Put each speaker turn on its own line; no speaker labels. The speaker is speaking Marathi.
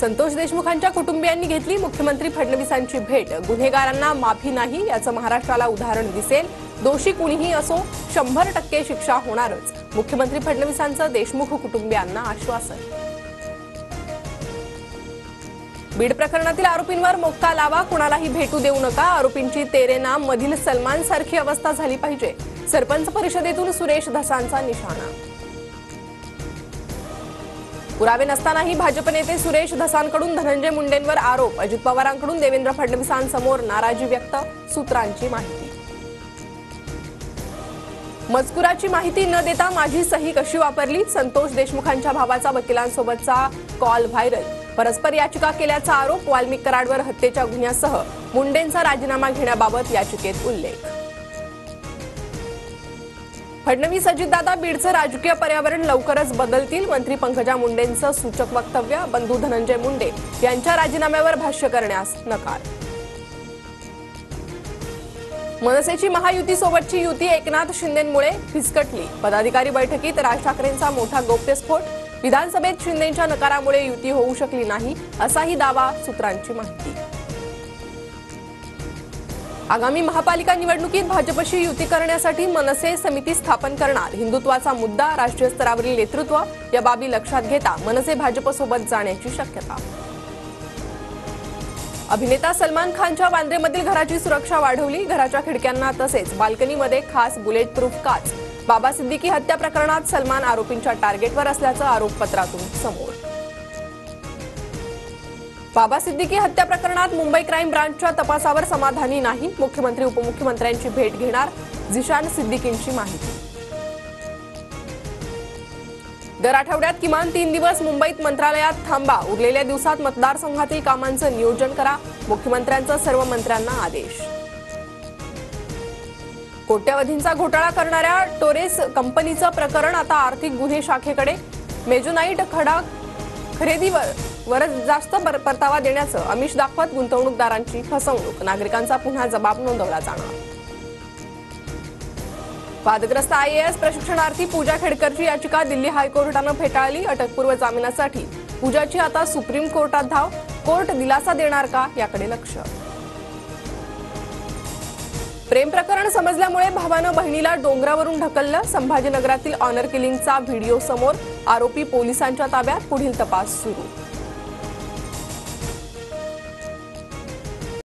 संतोष देशमुखांच्या कुटुंबियांनी घेतली मुख्यमंत्री फडणवीसांची भेट। गुन्हेगारांना माफी नाही याचं महाराष्ट्राला उदाहरण दिसेल। दोषी कुणीही असो 100% शिक्षा होणारच। मुख्यमंत्री फडणवीसांचं देशमुख कुटुंबियांना आश्वासन। बीड प्रकरणातील आरोपींवर मोक्का लावा, कुणालाही भेटू देऊ नका। आरोपींची तेरे नाम मधील सलमान सारखी अवस्था झाली पाहिजे। सरपंच परिषदेतून सुरेश धसांचा निशाणा। पुरावे नसतानाही भाजप नेते सुरेश धसांकडून धनंजय मुंडेंवर आरोप। अजित पवारांकडून देवेंद्र फडणवीसांसमोर नाराजी व्यक्त। सूत्रांची माहिती। मजकुराची माहिती न देता माझी सही कशी वापरली? संतोष देशमुखांच्या भावाचा वकिलांसोबतचा कॉल व्हायरल। परस्पर याचिका केल्याचा आरोप। वाल्मिक कराडवर हत्येच्या गुन्ह्यासह मुंडेंचा राजीनामा घेण्याबाबत याचिकेत उल्लेख। फडणवीस अजितदादा बीडचं राजकीय पर्यावरण लवकरच बदलतील। मंत्री पंकजा मुंडेंचं सूचक वक्तव्य। बंधू धनंजय मुंडे यांच्या राजीनाम्यावर भाष्य करण्यास नकार। मनसेची महायुतीसोबतची युती एकनाथ शिंदेंमुळे फिसकटली। पदाधिकारी बैठकीत राज ठाकरेंचा मोठा गौप्यस्फोट। विधानसभेत शिंदेंच्या नकारामुळे युती होऊ शकली नाही असाही दावा। सूत्रांची माहिती। आगामी महापालिका निवडणुकीत भाजपशी युती करण्यासाठी मनसे समिती स्थापन करणार। हिंदुत्वाचा मुद्दा, राष्ट्रीय स्तरावरील नेतृत्व या बाबी लक्षात घेता मनसे भाजपसोबत जाण्याची शक्यता। अभिनेता सलमान खानच्या वांद्रेमधील घराची सुरक्षा वाढवली। घराच्या खिडक्यांना तसेच बाल्कनीमध्ये खास बुलेट प्रूफ काच। बाबा सिद्दीकी हत्या प्रकरणात सलमान आरोपींच्या टार्गेटवर असल्याचं आरोपपत्रातून समोर। बाबा सिद्दीकी हत्या प्रकरणात मुंबई क्राईम ब्रांचच्या तपासावर समाधानी नाही। मुख्यमंत्री उपमुख्यमंत्र्यांची भेट घेणार। झिशान सिद्दीकींची माहिती। दर आठवड्यात किमान 3 दिवस मुंबईत मंत्रालयात थांबा। उरलेल्या दिवसात मतदारसंघातील कामांचं नियोजन करा। मुख्यमंत्र्यांचा सर्व मंत्र्यांना आदेश। कोट्यवधींचा घोटाळा करणाऱ्या टोरेस कंपनीचं प्रकरण आता आर्थिक गुन्हे शाखेकडे। मेजोनाईट खडा खरेदीवर जास्त परतावा देण्याचं आमिष दाखवत गुंतवणूकदारांची फसवणूक। नागरिकांचा पुन्हा जबाब नोंदवला जाणार। वादग्रस्त IAS प्रशिक्षणार्थी पूजा खेडकरची याचिका दिल्ली हायकोर्टानं फेटाळली। अटकपूर्व जामिनासाठी पूजाची आता सुप्रीम कोर्टात धाव। कोर्ट दिलासा देणार का याकडे लक्ष। प्रेम प्रकरण समजल्यामुळे भावानं बहिणीला डोंगरावरून ढकललं। संभाजीनगरातील ऑनर किलिंगचा व्हिडिओ समोर। आरोपी पोलिसांच्या ताब्यात। पुढील तपास सुरू।